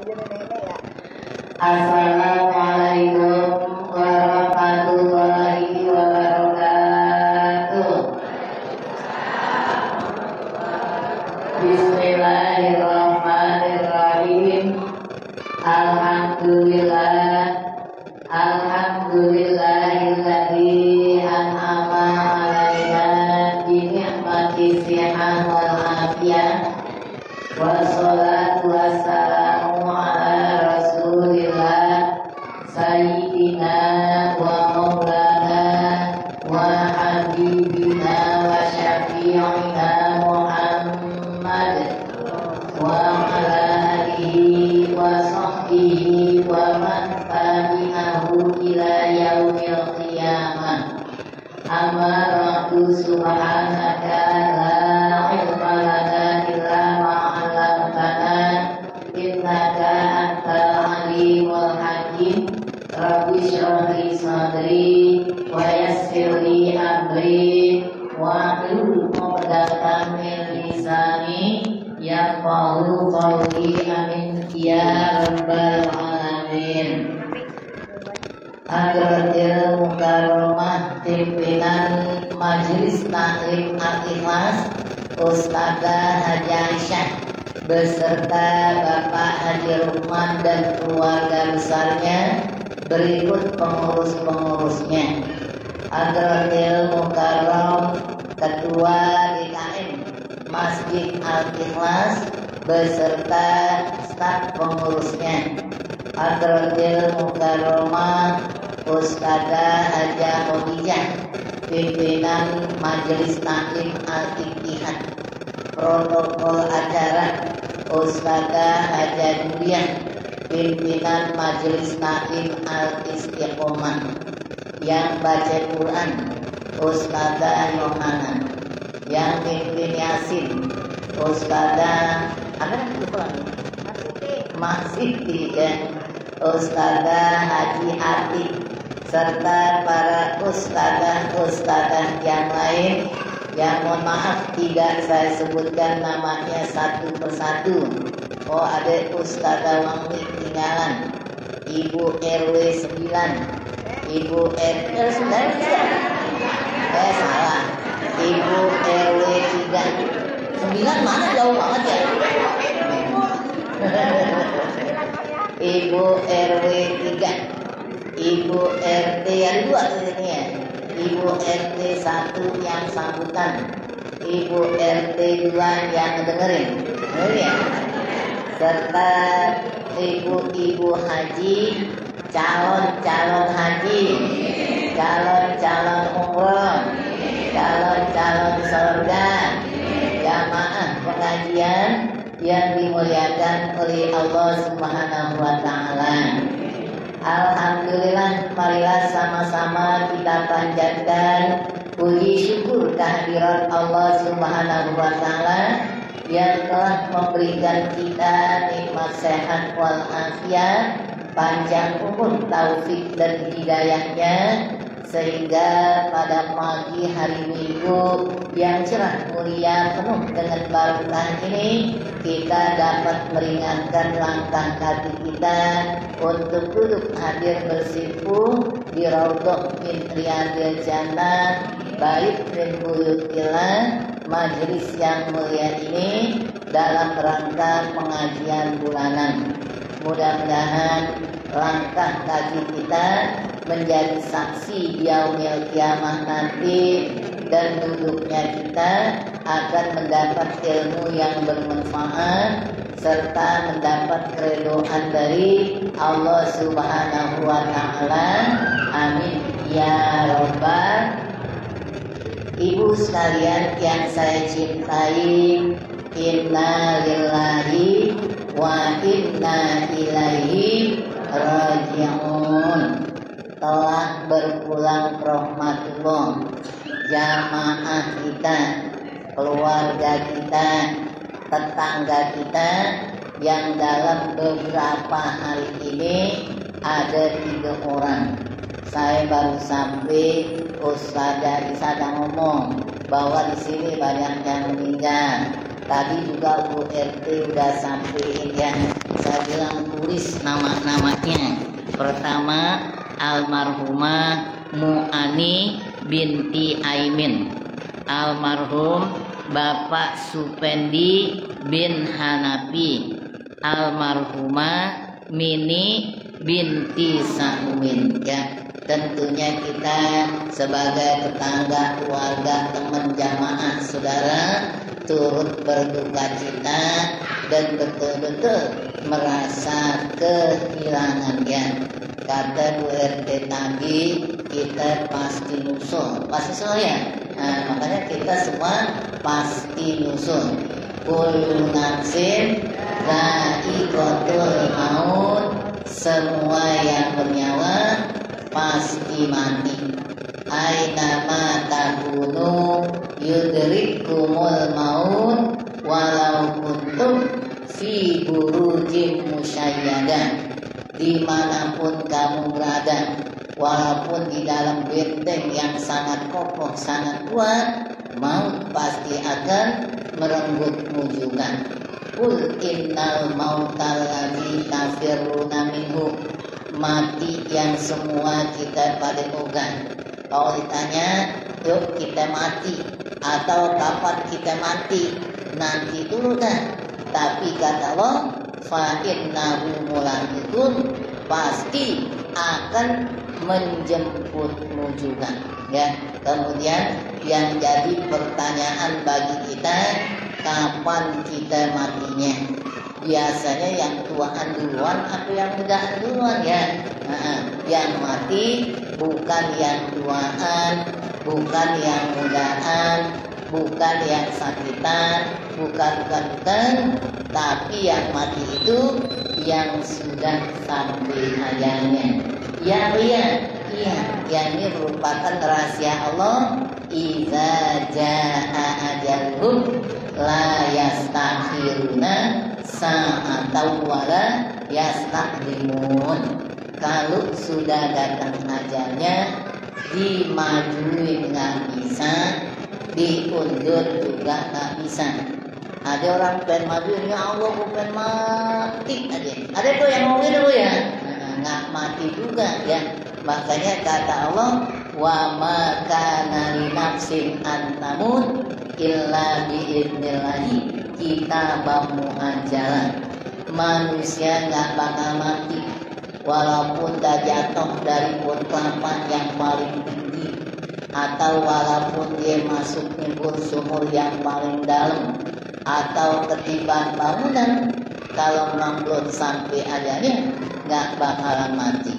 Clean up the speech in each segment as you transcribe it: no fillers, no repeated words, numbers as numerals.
Assalamualaikum warahmatullahi wabarakatuh. Bismillahirrahmanirrahim. Alhamdulillahilladzi an'ama 'alaina bi ni'mati sihah wal afiyah. Wassalatu wassalamu ala rasulillah sayyidina wa maulana wa habibina wa syafi'ina Muhammad wa ala alihi wa sahbihi wa man tabi'ahu ila yaumil qiyamah. Amma ba'du, subhanaka la ilma lana illa ma 'allamtana innaka antal alimul hakim. Rabbi shrah li sadri wa yassir li amri wahlul 'uqdatam min lisani yafqahu qawli. Amin ya rabbal alamin. Hadratil Mukarramah pimpinan Majelis Taklim Al-Ikhlas Ustazah Haji Aisyah beserta Bapak Haji Rukman dan keluarga besarnya, berikut pengurus-pengurusnya. Hadratil Mukarram Ketua DKM Masjid Al-Ikhlas beserta staf pengurusnya. Hadratil Mukarramah Ustazah Haja Khadijah pimpinan Majelis Taklim Al-Ittihad. Protokol acara Ustazah Haja Durian pimpinan Majelis Taklim Al-Istiqomah. Yang baca Quran Ustazah Yohana. Yang pimpin Yasin Ustazah Masiti ya, Ustazah Haji Atik, serta para ustazah yang lain yang mohon maaf tidak saya sebutkan namanya satu persatu. Oh, ada Ustazah Wangwi ketinggalan, Ibu RW 9, Ibu RW 9 salah, Ibu RW 3 9 mana jauh banget ya. Ibu RW 3, Ibu RT yang 2 ini ya, Ibu RT 1 yang sambutan, Ibu RT 2 yang ngedengerin, ya. Serta ibu-ibu haji, calon-calon haji, calon-calon umroh, calon-calon surga, jamaah pengajian yang dimuliakan oleh Allah Subhanahu wa ta'ala. Alhamdulillah, marilah sama-sama kita panjatkan puji syukur kehadirat Allah Subhanahu wa ta'ala yang telah memberikan kita nikmat sehat wal afiat, panjang umur, taufik dan hidayahnya, sehingga pada pagi hari Minggu yang cerah mulia penuh dengan barokah ini kita dapat meringankan langkah kaki kita untuk duduk hadir bersimpuh di Raudhah min Riyadhil Jannah, baik min buyutillah, majelis yang mulia ini dalam rangka pengajian bulanan. Mudah-mudahan langkah kaki kita menjadi saksi di yaumil kiamah nanti, dan duduknya kita akan mendapat ilmu yang bermanfaat serta mendapat keridhaan dari Allah Subhanahu wa ta'ala. Amin ya rabbal. Ibu sekalian yang saya cintai, inna lillahi wa inna ilaihi raji'un. Telah berpulang rahmatullah jamaah kita, keluarga kita, tetangga kita yang dalam beberapa hari ini ada 3 orang. Saya baru sampai, Ustazah Isa ngomong bahwa di sini banyak yang meninggal. Tadi juga Bu RT udah sampein ya. Saya bilang Bu tulis nama-namanya. Pertama, almarhumah Mu'ani binti Aimin. Almarhum Bapak Supendi bin Hanafi. Almarhumah Mini binti Saumin. Ya, tentunya kita sebagai tetangga, keluarga, teman, jamaah, saudara turut berduka cita dan betul-betul merasa kehilangannya. Kata Bu RT tadi, kita pasti nyusul, ya. Nah, makanya kita semua pasti nyusul. Kullu nafsin dha'iqatul maut, semua yang bernyawa pasti mati. Aina ma takunu yudrikumul maut walau kuntum fi burujim musyayyada. Dimanapun kamu berada, walaupun di dalam benteng yang sangat kokoh, sangat kuat, maut pasti akan merenggutmu juga. Qul innal mautal ladzi tafirruna minhu, mati yang semua kita pada pegang. Kalau ditanya, yuk kita mati atau kapan kita mati, nanti dulu dah. Tapi kata Allah, fa innahu mulaqikum, pasti akan menjemputmu juga. Ya, kemudian yang jadi pertanyaan bagi kita, kapan kita matinya? Biasanya yang tuaan duluan atau yang mudaan duluan ya? Yang mati bukan yang tuaan, bukan yang mudaan, bukan yang sakitan, bukan, tapi yang mati itu yang sudah sampai ajalnya. Iya, yang ini merupakan rahasia Allah. Iza jaa ajaluhum la yastakhiruna sa'atan wa la yastaqdimun. Kalau sudah datang ajalnya, dimajuin nggak bisa, diundur juga nggak bisa. Ada orang pengen maju, ya Allah aku pengen mati aja. Ada tuh yang mau gitu ya, nggak mati juga ya. Makanya kata Allah, wa ma kana li nafsin an tamut illa biidnillahi kitabam muajjalan. Manusia nggak bakal mati walaupun dah jatuh dari pohon kelapa yang paling tinggi, atau walaupun dia masuk nyebur sumur yang paling dalam, atau ketiban bangunan. Kalau memang belum sampai ajalnya, nggak bakalan mati.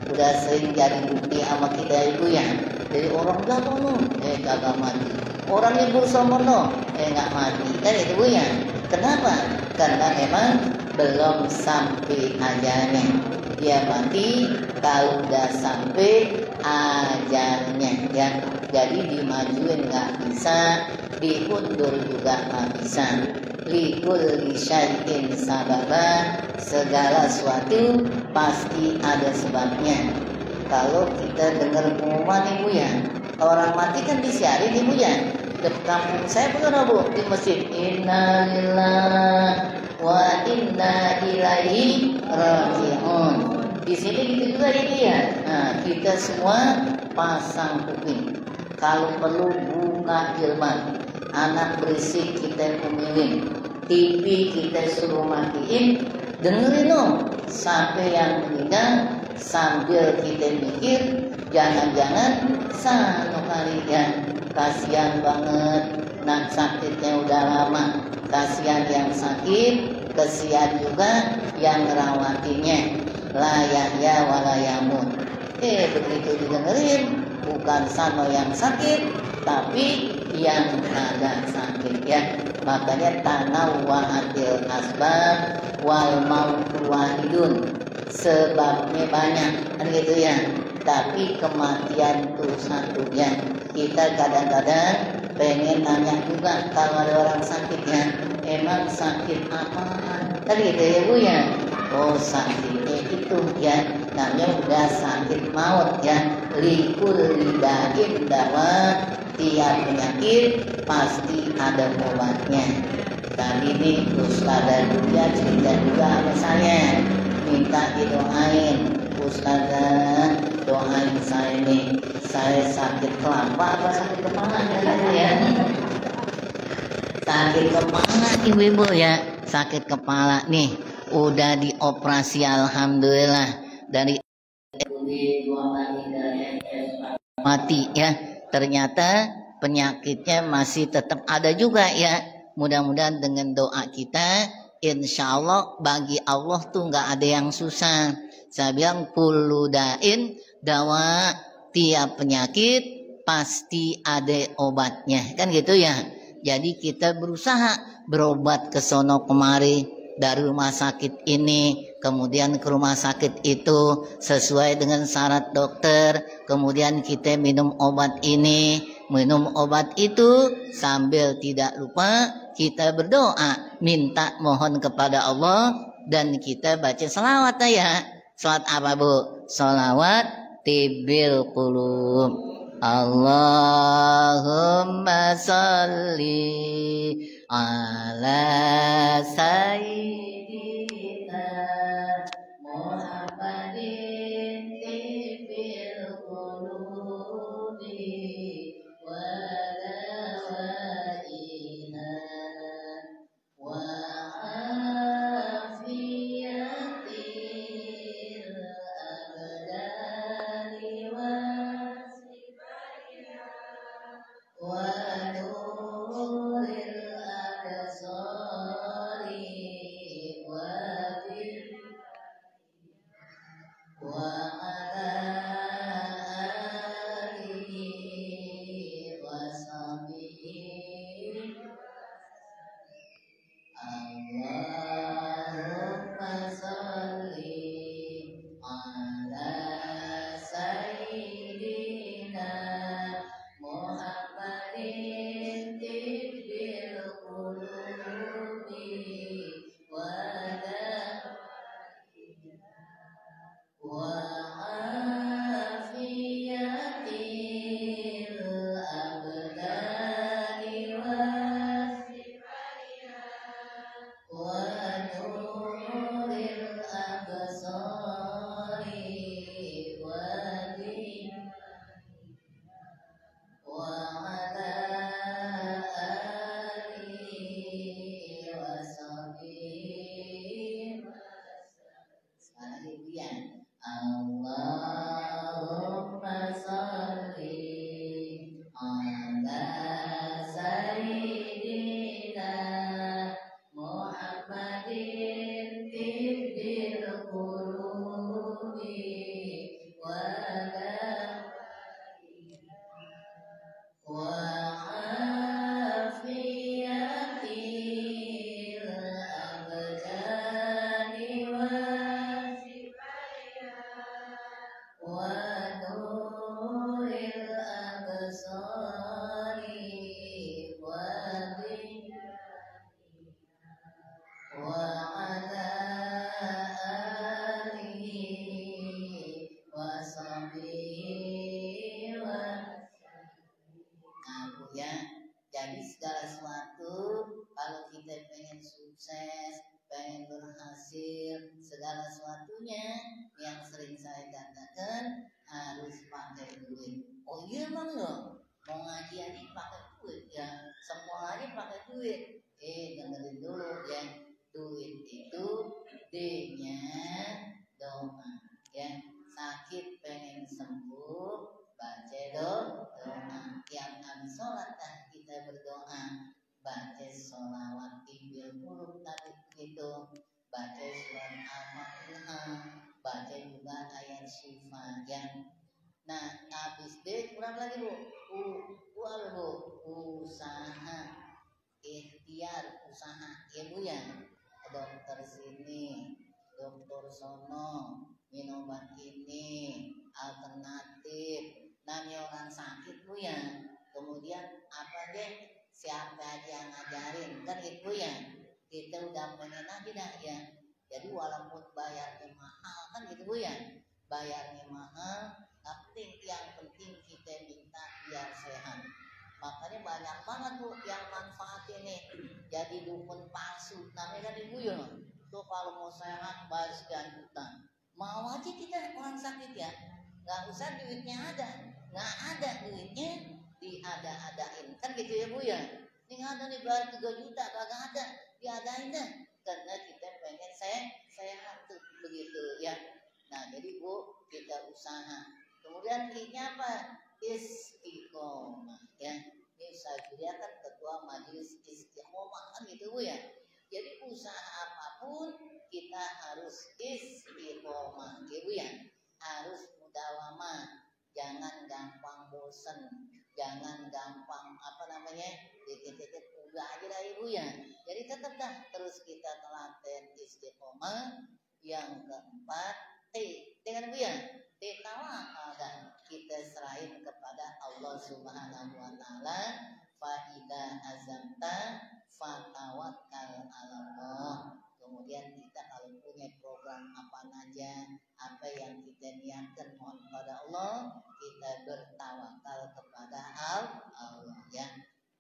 Udah sering jadi bukti sama kita ibu ya. Jadi orang belakang kagak mati. Orang nyebur sumur nggak mati. Kan itu bu ya. Kenapa? Karena memang belum sampai ajalnya. Dia mati kalau udah sampai ajalnya ya. Jadi dimajuin nggak bisa, diundur juga nggak bisa. Likulli syai'in sababa, segala sesuatu pasti ada sebabnya. Kalau kita dengar pengumuman ibu ya, orang mati kan disiarin ibu ya. Di kampung saya pernah bu, di masjid, inna lillahi wa inna ilaihi raji'un. Di sini gitu juga ibu ya. Nah, kita semua pasang kuping. Kalau perlu buka jilbab. Anak berisik kita pemilih, TV kita suruh matiin, dengerin sampai yang meninggal, sambil kita mikir, jangan-jangan sano kali ya, kasihan banget, nak sakitnya udah lama, kasihan yang sakit, kasihan juga yang ngerawatinnya, layahya walayamut. Begitu didengerin, bukan sano yang sakit, tapi yang agak sakit ya. Makanya tanawwa'atil asbab wal mautu wahidun, sebabnya banyak kan gitu ya, tapi kematian itu satu ya. Kita kadang-kadang pengen tanya juga kalau ada orang sakit ya, emang sakit apa kan gitu ya bu ya. Oh sakitnya itu ya namanya udah sakit maut ya. Likulli da'in dawa, tiap penyakit pasti ada obatnya. Tadi nih Ustaz dan dia cerita juga sama saya, didoain, Ustazah doain saya nih, saya sakit kelapa apa sakit kepala ya? Sakit kepala ibu-ibu ya, sakit kepala nih, udah dioperasi alhamdulillah dari mati ya, ternyata penyakitnya masih tetap ada juga ya. Mudah-mudahan dengan doa kita, insya Allah bagi Allah tuh nggak ada yang susah. Saya bilang kullu dain dawa, tiap penyakit pasti ada obatnya kan gitu ya. Jadi kita berusaha berobat ke sono kemari, dari rumah sakit ini kemudian ke rumah sakit itu sesuai dengan syarat dokter, kemudian kita minum obat ini minum obat itu, sambil tidak lupa kita berdoa minta mohon kepada Allah, dan kita baca selawat ya. Selawat apa bu? Selawat tibil qulub. Allahumma salli ala sayyidina Muhammadin tibil qulubi wa dawaina wa afiyatil abdani wa nuril absari wa ala alihi wa sahbihi. Allahumma salli ala sayyidina Muhammadin tibbil qulubi wa afiyatil abdani wa nuril absari wa ala alihi wa sahbihi. Sekarang ibu ya, Allahumma salli ala sayyidina Muhammadin tibbil qulubi wa afiyatil abdani wa nuril absari wa ala alihi wa sahbihi wa. Nah bu ya, jadi segala sesuatu kalau kita pengen sukses, pengen berhasil, segala sesuatunya yang sering saya katakan harus pakai duit. Oh iya bang yo, mau ngaji aja pakai duit ya, semuanya pakai duit. Dengerin dulu ya, duit itu D-nya doa ya. Sakit pengen sembuh, baca doa. Yang habis sholat kita berdoa, baca sholawat tibil qulub tadi begitu, baca surat Al-Fatihah, baca juga ayat syifa ya. Nah habis D kurang lagi bu, apa bu? Usaha, ikhtiar, usaha ya bu ya. Dokter sini, dokter sono, minum obat ini, alternatif. Namanya orang sakit bu ya. Kemudian apa deh? Siapa aja yang ngajarin kan itu ya. Kita udah pengen aja dah ya. Jadi walaupun bayarnya mahal kan gitu bu ya. Bayarnya mahal, tapi yang penting kita minta biar sehat. Makanya banyak banget bu yang manfaat ini. Jadi dukun palsu namanya kan ibu ya. Tuh kalau mau sehat bayar sekian juta. Mau aja kita orang sakit ya, nggak usah duitnya ada, nggak ada duitnya diada-adain kan gitu ya Bu ya. Ini nggak ada nih bayar 3 juta kagak ada, diadain dah karena kita pengen sehat tuh begitu ya. Nah jadi Bu kita usaha. Kemudian I-nya apa? Istiqomah ya. Ini saya kan ketua majelis istiqomah kan gitu Bu ya. Jadi usaha apapun kita harus istiqomah gitu ya. Harus mudawamah. Jangan gampang bosen, jangan gampang dikit-dikit udah aja lah Ibu ya. Jadi tetap dah terus kita telaten istiqomah. Yang keempat T dengan Ibu ya. T tawakal dan kita serahin kepada Allah Subhanahu wa taala. Fa idza azamta fatawakkal 'alallah. Kemudian kita kalau punya program apa aja, apa yang kita niatkan mohon kepada Allah, kita bertawakal kepada Allah ya.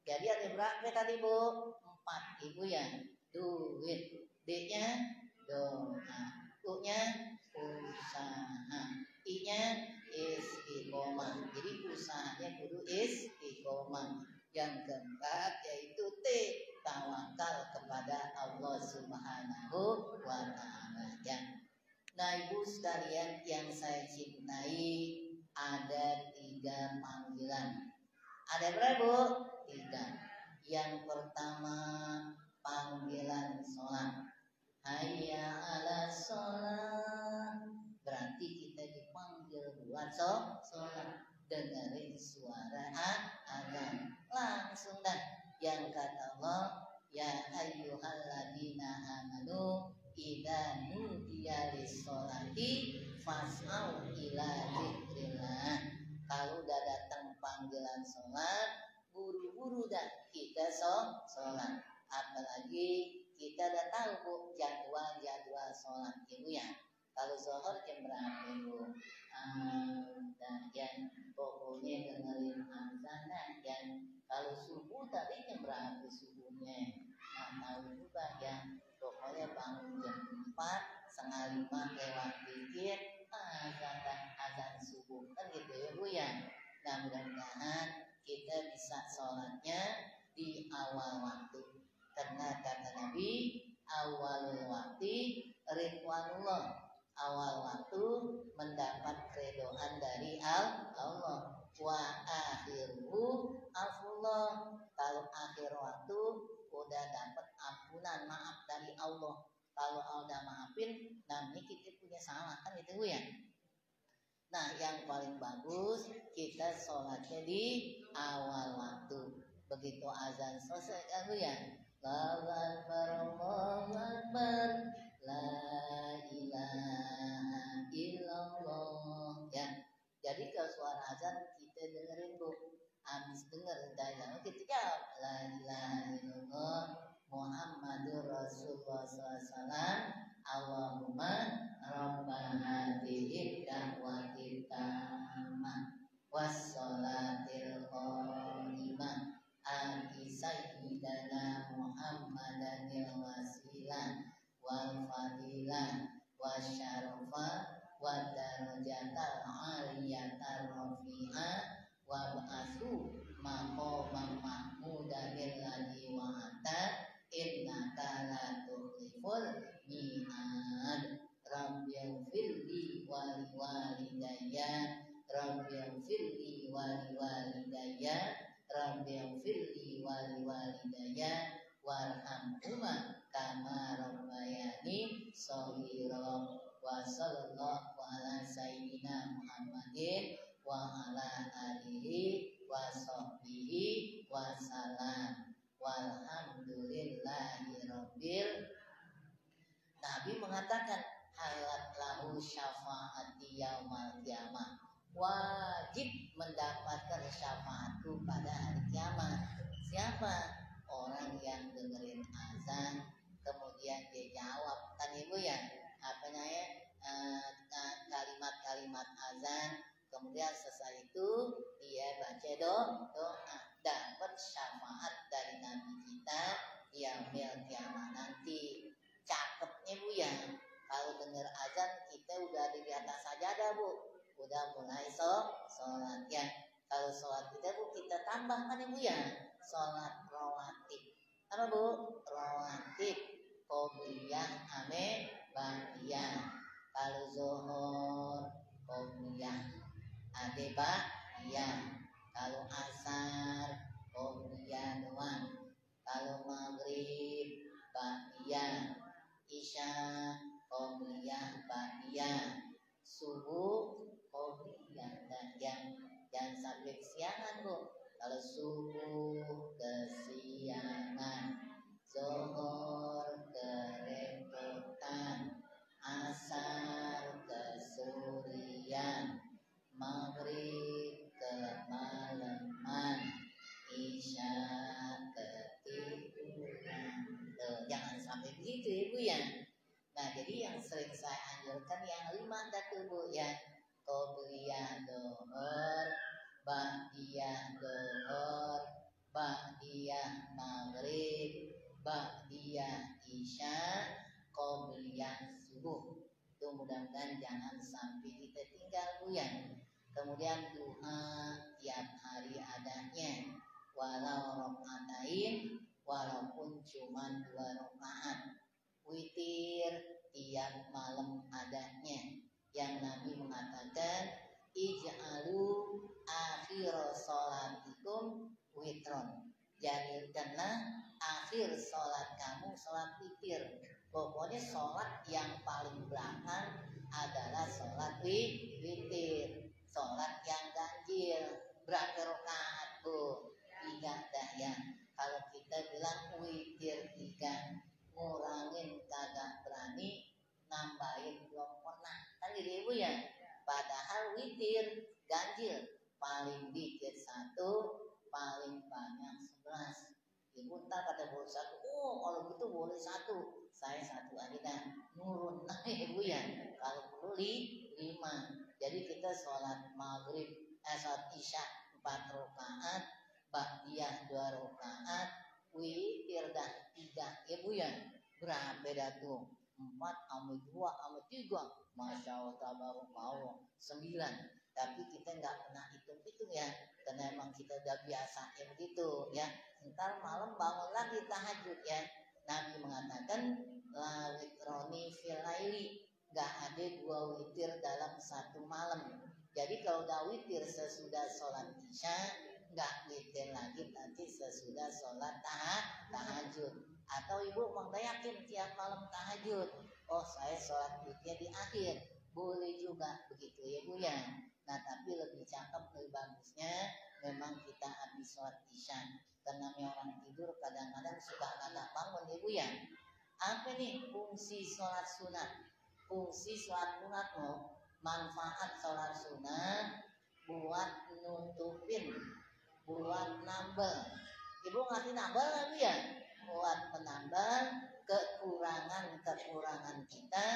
Jadi ada berapa tadi Bu? 4 Ibu ya. Duit. D-nya doa. U-nya usaha. I-nya istiqomah. Jadi usahanya kudu istiqomah. Yang keempat yaitu T, tawakal kepada Allah Subhanahu wa taala ya. Nah Ibu sekalian yang saya cintai, ada 3 panggilan. Ada berapa Bu? 3. Yang pertama panggilan sholat. Hayya 'ala sholat. Berarti kita dipanggil buat sholat. Dengerin suara azan. Langsung dah yang kata Allah, ya ayyuhalladzina amanu idza nudiya lis-sholati fas'au ila dzikrillah. Kalau udah datang panggilan sholat, buru-buru dah kita sholat. Apalagi kita udah tahu Bu jadwal sholat Ibu ya. Kalau zuhur jam berapa Ibu? Dan yang pokoknya dengerin azan dan kalau subuh tadi jam berapa subuhnya? Nggak tahu juga ya. Pokoknya bangun jam 4, 4:30 lewat dikit azan subuh kan gitu ya Bu ya. Nah mudah-mudahan kita bisa sholatnya di awal waktu. Karena kata Nabi, awalul waktu ridwanullah. Awal waktu mendapat keridhaan dari Allah. Wa akhiruhu afullah. Kalau akhir waktu udah dapat ampunan maaf dari Allah. Kalau Allah udah maafin, nanti kita punya salah kan itu ya. Nah yang paling bagus kita sholatnya di awal waktu. Begitu azan selesai kan ya. Allahu Akbar, Allahu Akbar, la ilaha illallah ya. Jadi kalau suara azan kita dengerin Bu. Habis denger dalam kita jawab la ilaha illallah Muhammadur Rasulullah SAW. Allahumma rabbana hadhihi da'watil tammah wassalatil qimah ati sayyidana Muhammadanil wasilah wal fadilah wasyarafa wa darajatal aliyatal rafi'ah wa ba'athu maqamam mahmudanil ladzi wa'ata innaka la tukhliful mi'ad. Rabbighfirli wa liwalidayya Rabbighfirli wa liwalidayya Rabbighfirli wa liwalidayya warhamhuma kama rabbayani shaghira. Wa sallallahu ala sayyidina Muhammadin wa ala alihi wa sahbihi wa salam. Walhamdulillahi rabbil. Nabi mengatakan halat lahu syafaati yaumal qiyamah. Wajib mendapatkan syafaatku pada hari kiamat. Siapa? Orang yang dengerin azan kemudian dia jawab kan Ibu ya kalimat-kalimat azan, kemudian setelah itu dia baca doa, dapat syafaat dari Nabi kita yaumil kiamat nanti. Cakepnya Bu ya. kalau dengar azan kita udah di atas sajadah Bu, udah mulai sholat ya. Kalau sholat kita Bu kita tambahkan Ibu ya, sholat rawatib. Apa Bu? Rawatib, qobliyah, ame, ba'diyah. Kalau zuhur, qobliyah, ade ba'diyah. Kalau asar, qobliyah doang. Kalau maghrib, ba'diyah. Isya, qobliyah, ba'diyah. Subuh, qobliyah. Dan jangan sampai kesiangan Bu. Kalau subuh kesiangan, zuhur kerepotan, asar kesurian, maghrib kemalaman, isya ketiduran. Jangan sampai begitu Ibu ya. Nah jadi yang sering saya anjurkan yang 5 datu Bu ya. Qobliyah dohor, ba'diyah dohor, ba'diyah maghrib, ba'diyah isya, qobliyah subuh. Itu mudah-mudahan jangan sampai kita tinggal Bu ya. Kemudian duha tiap hari adanya, walau rokaatain, walaupun cuma 2 rakaat. Witir tiap malam adanya, yang Nabi mengatakan ij'alu akhir sholatikum witron, jadikanlah akhir sholat kamu sholat witir. Pokoknya sholat yang paling belakang adalah sholat witir, sholat yang ganjil. Berapa rakaat Bu? 3 dah ya. Kalau kita bilang witir 3, ngurangin kagak berani, nambahin belum pernah, kan gitu Ibu ya. Padahal witir ganjil, paling dikit 1, paling banyak 11. Ibu ntar kata boleh 1, oh kalau gitu boleh 1, saya 1 aja dah, nurun nah Ibu ya. Kalau perlu 5. Jadi kita sholat maghrib, sholat isya 4 rakaat, ba'diyah 2 rakaat, witir dah 3 Ibu ya. Berapa dah tuh? 4 sama 2 sama 3, Masya Allah tabarakallah 9. Tapi kita nggak pernah hitung-hitung ya, karena emang kita udah biasa begitu ya. Ntar malam bangun lagi tahajud ya. Nabi mengatakan la witroni fil laili, nggak ada 2 witir dalam 1 malam. Jadi kalau udah witir sesudah sholat isya, nggak witir lagi nanti sesudah sholat tahajud. Atau Ibu mau yakin tiap malam tahajud, oh saya sholat witir di akhir, boleh juga begitu ya Bu ya. Nah tapi lebih cakep, lebih bagusnya memang kita habis sholat isya, karena orang tidur kadang-kadang suka nggak bangun ya Bu ya. Apa nih fungsi sholat sunat? Fungsi sholat sunat loh, manfaat sholat sunat buat nutupin, buat nambel. Ibu ngasih nambel lagi ya, buat menambal kekurangan kita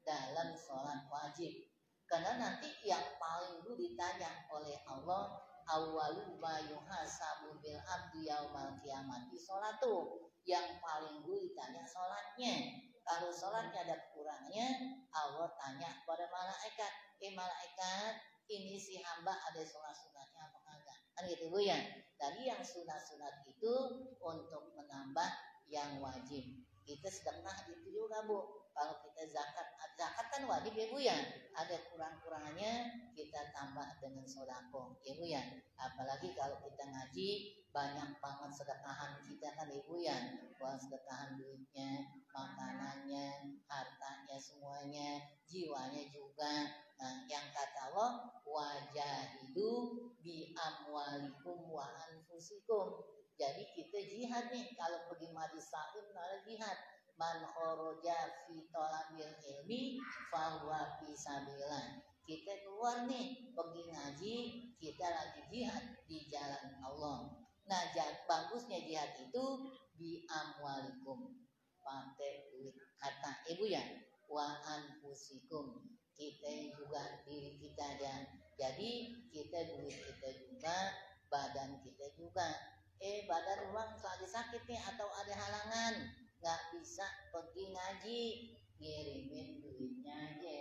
dalam sholat wajib. Karena nanti yang paling dulu ditanya oleh Allah, awwalu ma yuhasabu bil abdi yaumal qiyamati sholatu. Yang paling dulu ditanya sholatnya. Kalau sholatnya ada kekurangannya, Allah tanya kepada malaikat, malaikat, ini si hamba ada sholat sunatnya apa enggak? Kan gitu Bu ya. Tadi yang sunat-sunat itu untuk menambah yang wajib. Kita sedekah itu juga Bu. Kalau kita zakat kan wajib ya Bu ya. Ada kurang-kurangannya kita tambah dengan sedekah ya Bu ya. Apalagi kalau kita ngaji, banyak banget sedekahan kita kan Ibu ya. Buat sedekahan duitnya, makanannya, hartanya semuanya, jiwanya juga. Nah, yang kata Allah, wajahidu bi amwalikum wa anfusikum. Jadi kita jihad nih, kalau pergi majlis salim malah jihad. Man kharaja fi talabil ilmi fahuwa fi sabilillah. Kita keluar nih pergi ngaji, kita lagi jihad di jalan Allah. Nah, bagusnya jihad itu bi amwalikum, pakai duit. Kata Ibu ya, wa anfusikum, kita juga diri kita dan jadi kita duit kita juga, badan kita juga. Badan orang lagi sakit nih atau ada halangan nggak bisa pergi ngaji, ngirimin duitnya aja.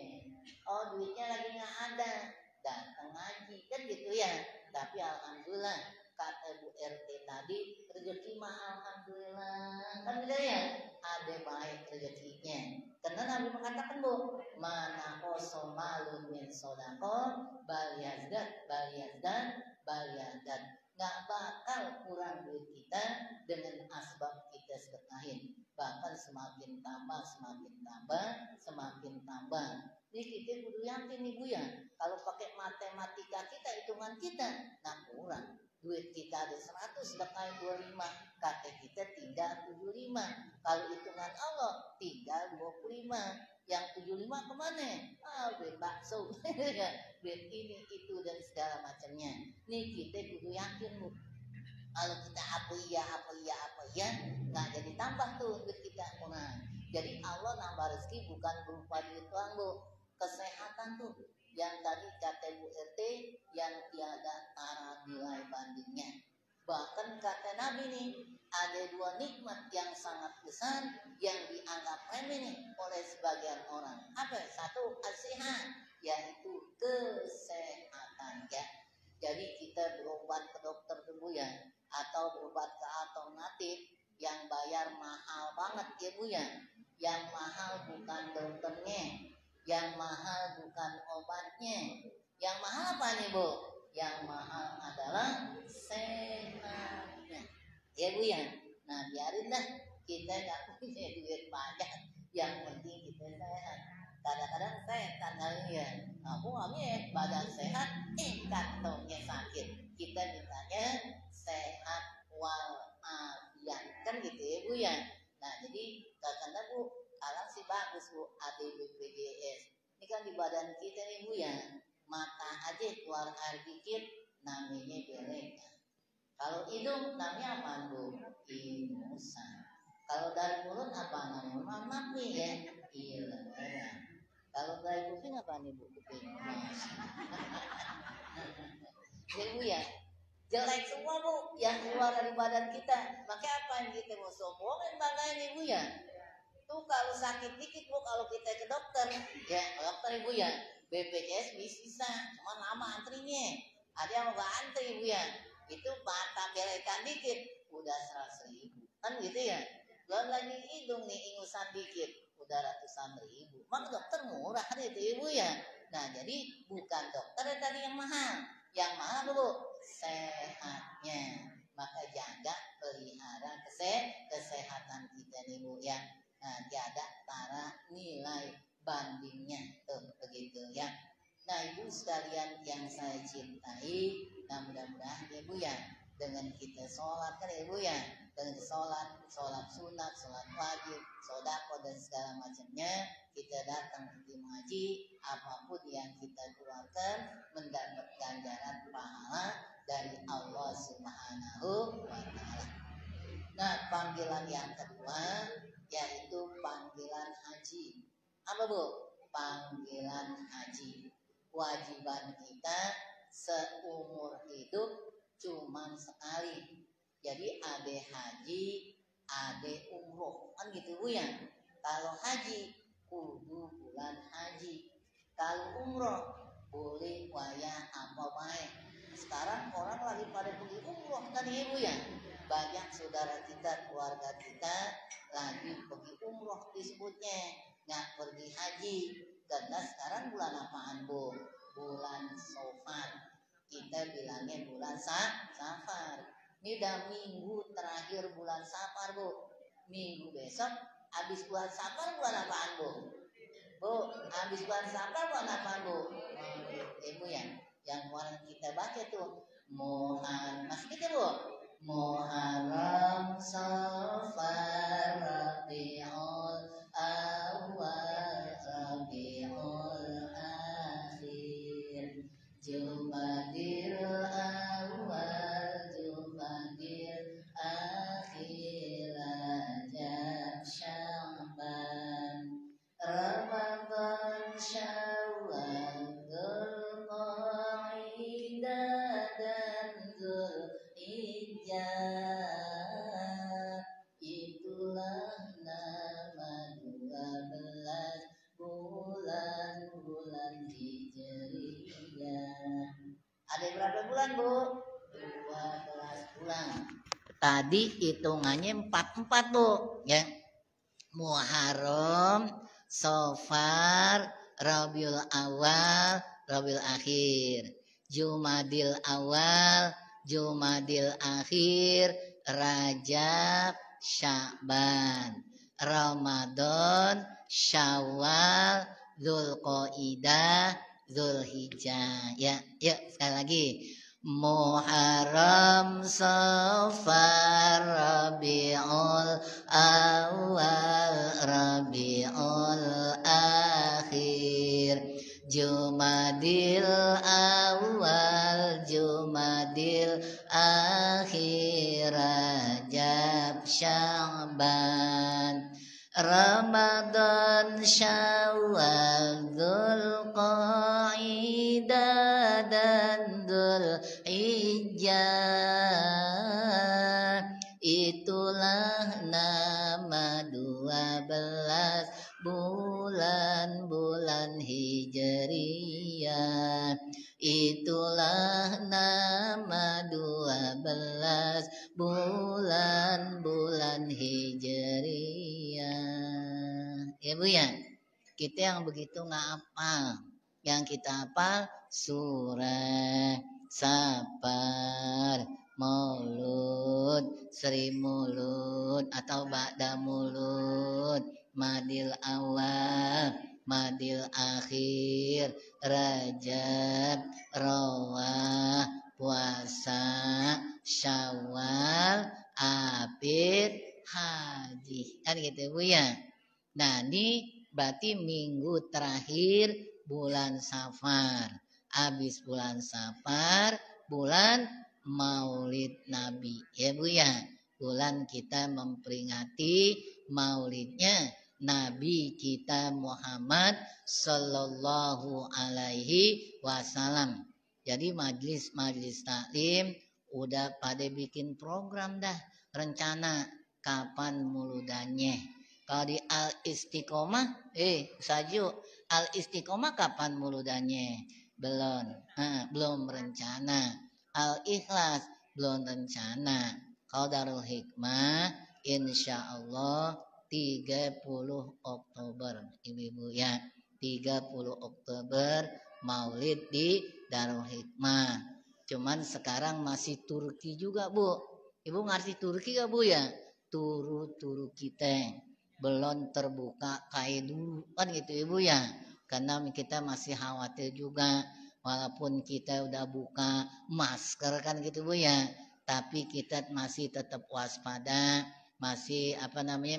Oh duitnya lagi nggak ada, datang ngaji kan gitu ya. Tapi alhamdulillah kata Bu RT tadi rezeki mah alhamdulillah kan gitu ya. Ada baik rezekinya. Karena Nabi mengatakan Bu, mana koso malun min sodako bal yazdat nggak bakal kurang duit kita dengan asbab kita sedekahin, bahkan semakin tambah. Ini kita kudu yakin nih Bu ya, kalau pakai matematika kita, hitungan kita, nah kurang. Duit kita ada 100, sedekahin 25, kata kita tinggal 75. Kalau hitungan Allah tinggal 25. Yang 75 kemana? Duit bakso, duit ini itu dan segala macamnya. Nih kita kudu yakin Bu. Kalau kita apa iya, nggak jadi tambah tuh duit kita kurang. Jadi Allah nambah rezeki bukan berupa duit doang Bu, kesehatan tuh. Yang tadi kata Bu RT yang tiada tara nilai bandingnya. Bahkan kata Nabi nih, ada 2 nikmat yang sangat besar yang dianggap remeh nih oleh sebagian orang. Apa? 1 as-sihat, yaitu kesehatan ya. Jadi kita berobat ke dokter dulu ya, atau berobat ke alternatif yang bayar mahal banget ya Bu ya. Yang mahal bukan dokternya, yang mahal bukan obatnya. Yang mahal apa nih Bu? Yang mahal adalah sehatnya ya Bu ya. Nah biarin dah, kita gak punya duit banyak, yang penting kita sehat. Kadang-kadang setan kali ya, aku ngambil badan sehat, kantongnya sakit. Kita mintanya sehat walafiat kan gitu ya Bu ya. Nah jadi kadang-kadang Bu, alang sih bagus Bu, ada BPJS. Ini kan di badan kita nih Bu ya, mata aja keluar air dikit namanya belek. Kalau hidung namanya apa Bu? Ingusan. Kalau dari mulut apa namanya? Mamak nih ya, ilang. Kalau dari kuping apa nih Bu? Kuping. Jadi Bu ya, jelek semua Bu yang keluar dari badan kita. Makanya apa yang kita mau sombongin banggain Ibu ya? Tuh kalau sakit dikit Bu, kalau kita ke dokter, ya dokter Ibu ya, BPJS bisa, cuma lama antrinya. Ada yang nggak antri Ibu ya, itu mata belekan dikit, udah 100.000, kan gitu ya. Belum lagi hidung nih ingusan dikit, udah ratusan ribu. Mak dokter murah itu Ibu ya. Nah jadi bukan dokter tadi yang mahal, yang mahal Bu sehatnya. Maka jaga pelihara kesehatan kita nih Bu ya. Nah, tiada tara nilai bandingnya tuh begitu ya. Nah Ibu sekalian yang saya cintai, nah mudah-mudahan Ibu ya dengan kita sholat kan Ibu ya, dengan sholat sunat, sholat wajib, sodako dan segala macamnya, kita datang ke haji, apapun yang kita keluarkan mendapat ganjaran pahala dari Allah Subhanahu wa Ta'ala. Nah panggilan yang kedua yaitu panggilan haji. Apa Bu? Panggilan haji. Kewajiban kita seumur hidup cuma sekali. Jadi ada haji, ada umroh, kan gitu Bu ya. Kalau haji kudu bulan haji. Kalau umroh boleh wayah apa baik. Sekarang orang lagi pada pergi umroh kan Ibu ya. Banyak saudara kita, keluarga kita lagi pergi umroh disebutnya, nggak pergi haji. Karena sekarang bulan apaan Bu? Bulan Safar. Kita bilangnya bulan Safar. Ini udah minggu terakhir bulan Safar Bu. Minggu besok habis bulan Safar bulan apaan Bu? Bu, habis bulan Safar bulan apaan Bu? Ibu ya, yang kemarin kita baca tuh Muharram, masih gitu Bu? Muharram, Safar, Rabiul Awal, Rabiul Akhir, Jumadil Awal, Jumadil Akhir, Rajab, Sya'ban, Ramadan, Syawal, Dzulqa'dah dan Dzulhijjah. Itulah nama 12 Ada berapa bulan, Bu? 12 bulan. Tadi hitungannya 44, Bu, ya. Muharram, Safar, Rabiul Awal, Rabiul Akhir, Jumadil Awal, Jumadil Akhir, Rajab, Sya'ban, Ramadan, Syawal, Dzulqa'dah, Dzulhijjah. Ya, yuk sekali lagi. Muharram, Safar, Rabiul Awal, Rabiul Akhir, Jumadil Awal, Jumadil Akhir, Rajab, Sya'ban, Ramadan, Syawal, Dzulqa'dah dan Dzulhijjah. Itulah nama 12 bulan-bulan Hijriyah. Itulah nama 12 bulan-bulan Hijriyah. Ya Bu ya, kita yang begitu nggak hafal. Yang kita hafal surah, Safar, Maulud, Sri Mulud atau Ba'da Mulud, Madil Awal, Madil Akhir, Rajab, Rawah, Puasa, Syawal, Abid, Haji. Kan gitu Bu ya. Nah ini berarti minggu terakhir bulan Safar. Habis bulan Safar, bulan Maulid Nabi. Ya Bu ya. Bulan kita memperingati maulidnya Nabi kita Muhammad Sallallahu Alaihi Wasallam. Jadi majelis taklim udah pada bikin program dah, rencana kapan muludannya. Kalau di Al Istiqomah, Saju, Al Istiqomah kapan muludannya? Belum rencana. Al Ikhlas belum rencana. Kalau Darul Hikmah, insya Allah 30 Oktober, ibu-ibu ya, 30 Oktober Maulid di Darul Hikmah. Cuman sekarang masih Turki juga Bu. Ibu ngerti Turki gak Bu ya? Turu kita belum terbuka kayak dulu kan gitu Ibu ya. Karena kita masih khawatir juga, walaupun kita udah buka masker kan gitu Bu ya, tapi kita masih tetap waspada, masih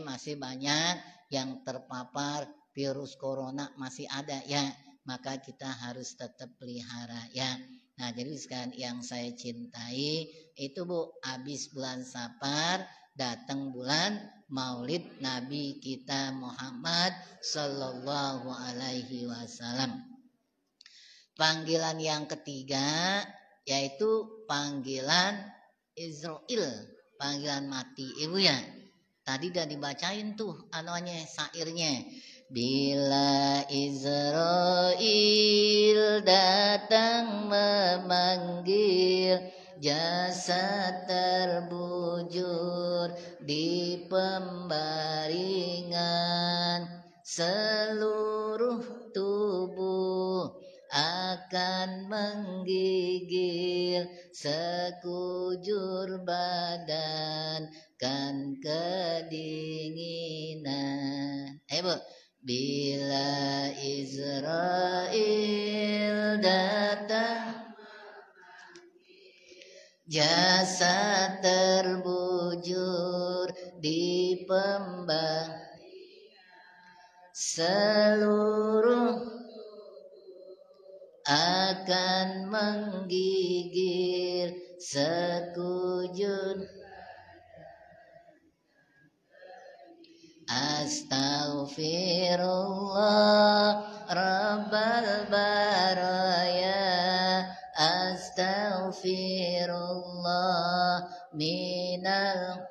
masih banyak yang terpapar virus corona masih ada ya, maka kita harus tetap pelihara ya. Nah jadi sekarang yang saya cintai itu Bu, habis bulan Safar datang bulan Maulid Nabi kita Muhammad Sallallahu Alaihi Wasallam. Panggilan yang ketiga yaitu panggilan Israel, panggilan mati. Ibu ya, tadi udah dibacain tuh syairnya. Bila Israel datang memanggil, jasad terbujur di pembaringan, seluruh tubuh akan menggigil, sekujur badan kan kedinginan. Bu, bila Israel datang, jasad terbujur di pembaringan, seluruh akan menggigil, sekujur. Astaghfirullah Rabbal baraya, astaghfirullah minal,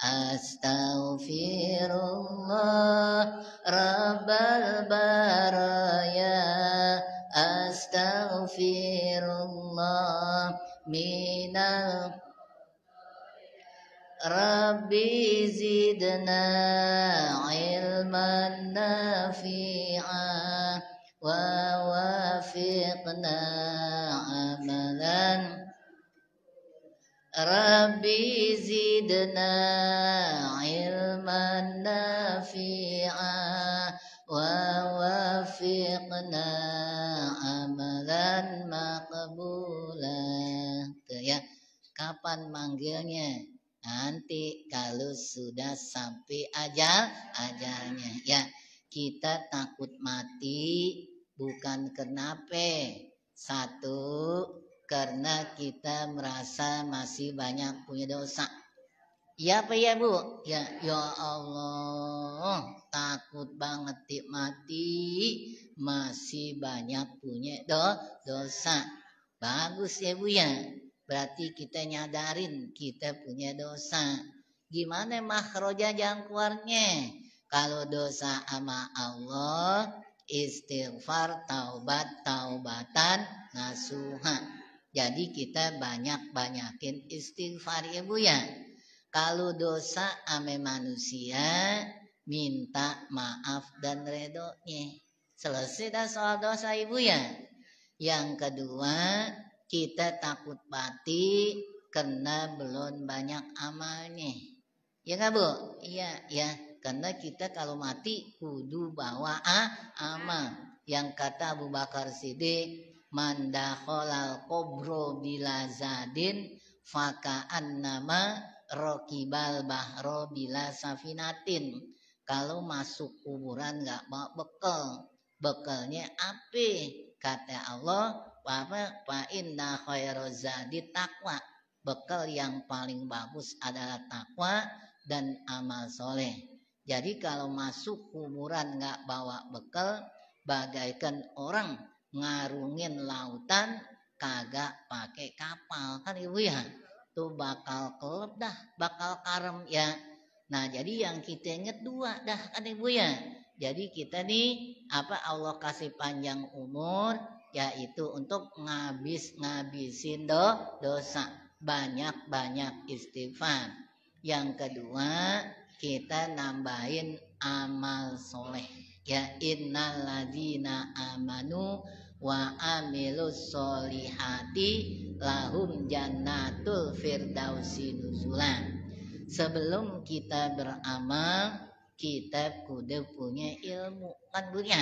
astaghfirullah Rabbal baraya, astaghfirullah Rabbi zidna ilman nafi'a wa wafiqna amalan. Rabbi zidna ilman nafi'a wa wafiqna amalan maqbula. Ya, kapan manggilnya? Nanti kalau sudah sampai ajalnya. Ya, kita takut mati bukan kenapa? Satu, karena kita merasa masih banyak punya dosa. Ya apa ya Bu? Ya Allah, takut banget mati masih banyak punya dosa. Bagus ya Bu ya. Berarti kita nyadarin kita punya dosa. Gimana makhroja jalan keluarnya? Kalau dosa sama Allah, istighfar, taubatan nasuha. Jadi kita banyakin istighfar ya Bu ya. Kalau dosa ame manusia, minta maaf dan redonya. Selesai dah soal dosa Ibu ya. Yang kedua, kita takut mati karena belum banyak amalnya. Ya nggak Bu? Iya, ya. Karena kita kalau mati kudu bawa amal. Yang kata Abu Bakar Siddiq, man dakhalal qabro bila zadin faka'an nama rokibal bahro bila safinatin. Kalau masuk kuburan nggak bawa bekal, bekalnya api. Kata Allah, fa inna khairaz zadi taqwa. Bekal yang paling bagus adalah takwa dan amal soleh. Jadi kalau masuk kuburan nggak bawa bekal, bagaikan orang ngarungin lautan kagak pakai kapal, kan Ibu ya? Tuh bakal kelep dah, bakal karem ya. Nah jadi yang kita inget dua dah kan Ibu ya. Jadi kita nih Allah kasih panjang umur yaitu untuk ngabisin dosa, banyak istighfar. Yang kedua kita nambahin amal soleh. Ya innalladzina amanu wa amilus solihati lahum jannatul firdausi nuzulan. Sebelum kita beramal, kita kudu punya ilmu kan punya.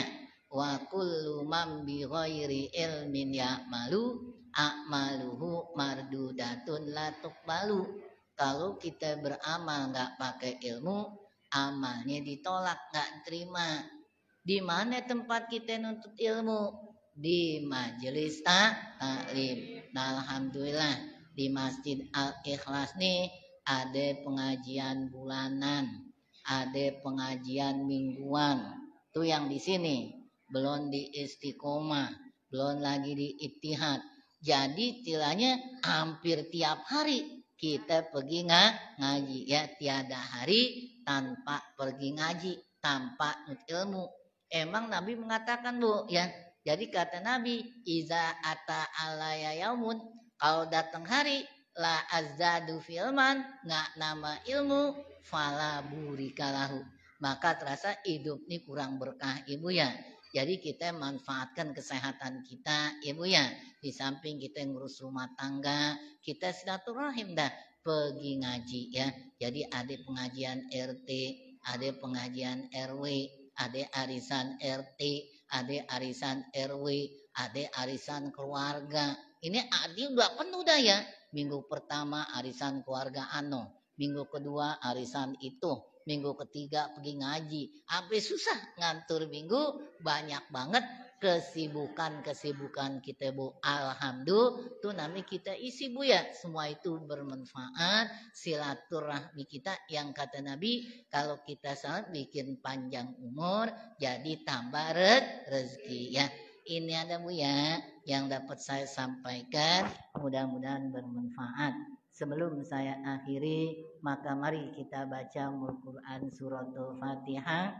Wa kullu man bi ghairi ilmin ya'malu a'maluhu mardudatun la tuqbalu. Kalau kita beramal nggak pakai ilmu, amalnya ditolak, nggak terima. Di mana tempat kita nuntut ilmu? Di majelis taklim. Nah, alhamdulillah di Masjid Al-Ikhlas nih ada pengajian bulanan, ada pengajian mingguan. Tuh yang di sini belum di Istiqomah, belum lagi di Ittihad. Jadi tilanya hampir tiap hari kita pergi ngaji ya, tiada hari tanpa pergi ngaji, tanpa nut ilmu. Emang Nabi mengatakan Bu ya. Jadi kata Nabi, iza ata alaya yaumun, kalau datang hari la azadu filman, nggak nama ilmu, fala burikalahu, maka terasa hidup ini kurang berkah Ibu ya. Jadi kita manfaatkan kesehatan kita Ibu ya. Di samping kita ngurus rumah tangga, kita silaturahim dah pergi ngaji ya. Jadi ada pengajian RT, ada pengajian RW, ada arisan RT, ada arisan RW, ada arisan keluarga. Ini adil udah penuh dah ya. Minggu pertama arisan keluarga minggu kedua arisan itu, minggu ketiga pergi ngaji. Sampai susah ngantur minggu, banyak banget kesibukan kita Bu. Alhamdulillah tuh namanya kita isi Bu ya. Semua itu bermanfaat, silaturahmi kita yang kata Nabi, kalau kita salat bikin panjang umur, jadi tambah rezeki ya. Ini ada Bu ya yang dapat saya sampaikan, mudah-mudahan bermanfaat. Sebelum saya akhiri, maka mari kita baca Al-Quran suratul Fatihah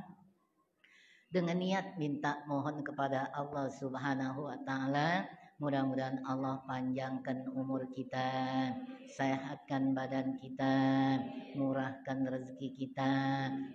dengan niat minta mohon kepada Allah Subhanahu wa taala Mudah-mudahan Allah panjangkan umur kita, sehatkan badan kita, murahkan rezeki kita,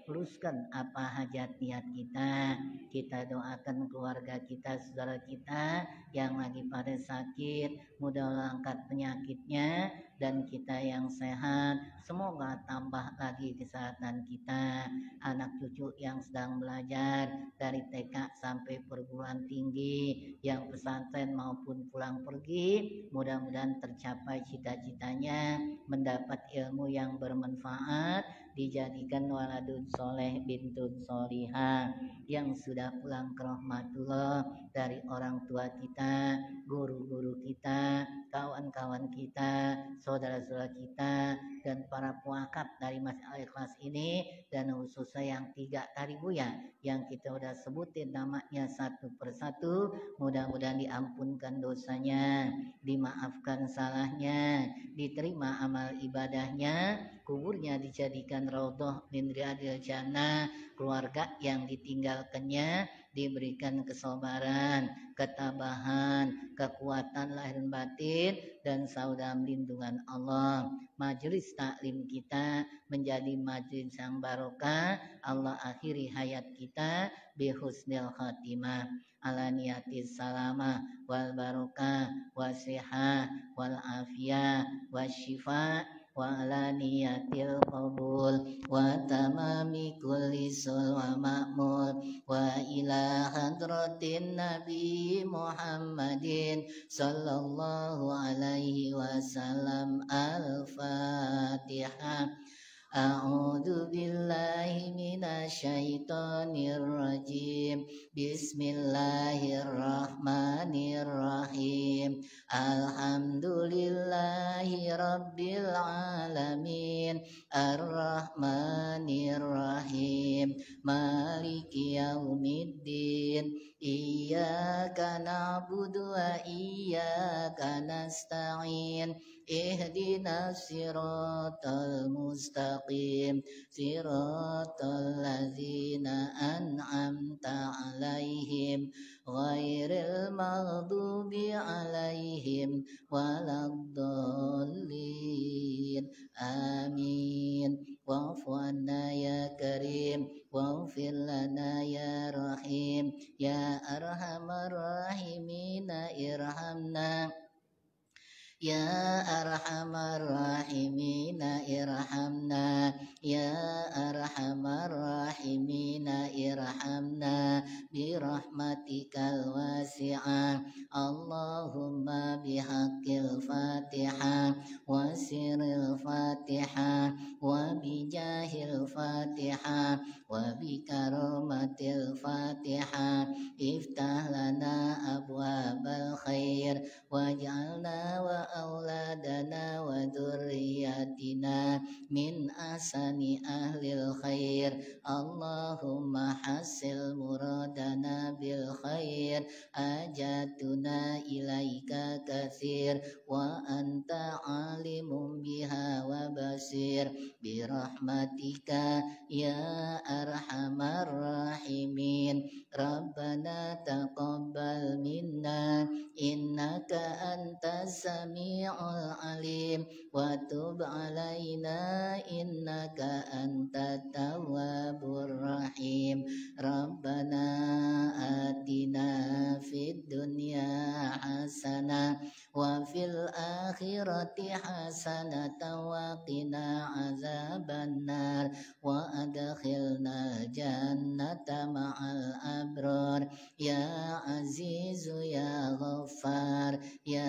luruskan apa hajat niat kita. Kita doakan keluarga kita, saudara kita yang lagi pada sakit, mudah angkat penyakitnya, dan kita yang sehat semoga tambah lagi kesehatan kita. Anak cucu yang sedang belajar dari TK sampai perguruan tinggi, yang pesantren maupun pulang pergi, mudah-mudahan tercapai cita-citanya, mendapat ilmu yang bermanfaat, dijadikan waladun soleh bintun solihah, yang sudah pulang ke rahmatullah dari orang tua kita, guru-guru kita, kawan-kawan kita, saudara-saudara kita, dan para puakab dari Masjid Al-Ikhlas ini, dan khususnya yang 3 tadi Buya yang kita udah sebutin namanya satu persatu, mudah-mudahan diampunkan dosanya, dimaafkan salahnya, diterima amal ibadahnya, kuburnya dijadikan raudhah min riyadil jannah, keluarga yang ditinggalkannya diberikan kesabaran, ketabahan, kekuatan lahir dan batin, dan saudara lindungan Allah. Majelis taklim kita menjadi majelis yang barokah. Allah akhiri hayat kita bihusnil khatimah ala niyatis salamah wal barokah wasihah wal afiyah wasyifa wa ala niyatil qabul wa tamami kulli sul wa ma'mul wa ila hadratin Nabi Muhammadin sallallahu alaihi wasallam. Al-Fatihah. A'udzu billahi minasyaitonir rajim. Bismillahirrahmanirrahim. Alhamdulillahi rabbil alamin. Ar-Rahmanir-Rahim. Maliki yaumiddin. Iyyaka na'budu wa iyyaka nasta'in. Ihdinas siratal mustaqim. Siratal ladzina an'amta 'alaihim ghairil maghdubi 'alaihim waladdallin. Amin. Wa'fu 'anna ya karim, waghfir lana ya rahim, ya arhamar rahimin irhamna, ya arhamar rahimin irhamna, ya arhamar rahimin irhamna birahmatikal wasi'ah. Allahumma bihaqqil Fatihah wa sirril Fatihah wa bijahil Fatihah wa bikaromatil Fatihah iftah lana abwabal khair waj'alna wa auladana wa dzurriyyatina min ahsani ahlil khair. Allahumma hasil muradana bil khair, ajatuna ilaika katsir wa anta alimun biha wa basir birahmatika ya arhamar rahimin. Rabbana taqabbal minna innaka antas sami'ul alim wa tub alaina innaka antat tawwabur rahim. Rabbana atina fid dunya hasanah wa fil akhirati hasanatan wa qina azabannar wa adkhilna jannata ma'al abrar ya azizu ya ghaffar ya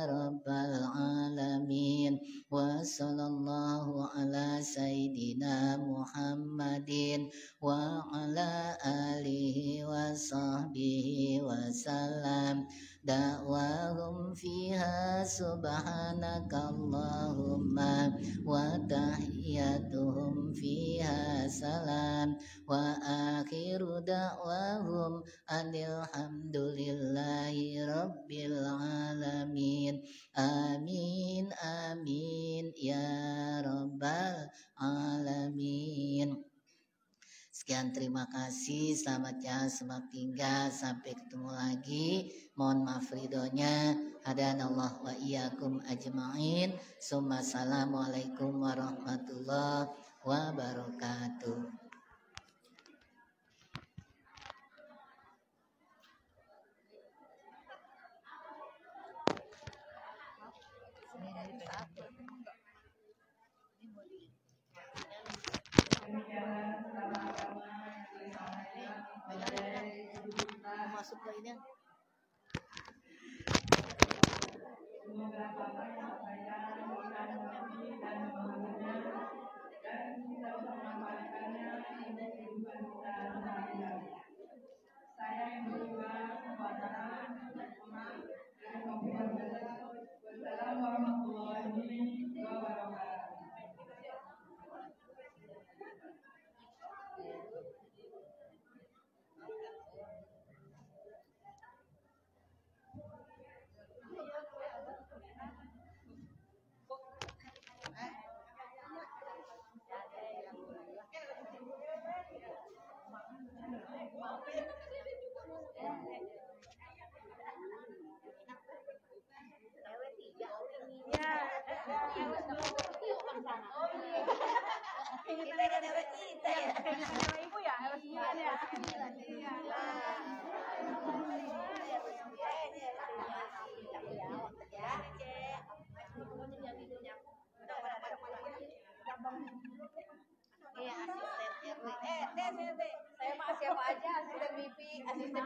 rabbal alamin. Wa sallallahu ala sayyidina Muhammadin wa ala alihi wa sahbihi wa salam. Da'wahum fiha subhanaka Allahumma wa tahiyyatuhum fiha salam wa akhiru da'wahum alhamdulillahi rabbil alamin. Amin amin ya rabbal alamin. Sekian, terima kasih. Selamat jalan, selamat tinggal. Sampai ketemu lagi. Mohon maaf ridhonya. Hadanallah wa iyyakum ajma'in. Assalamualaikum warahmatullahi wabarakatuh. Masuk ke ini. Saya yang berdoa kepada Wassalamualaikum warahmatullahi wabarakatuh. Saya mah siapa aja, asisten bibi, asisten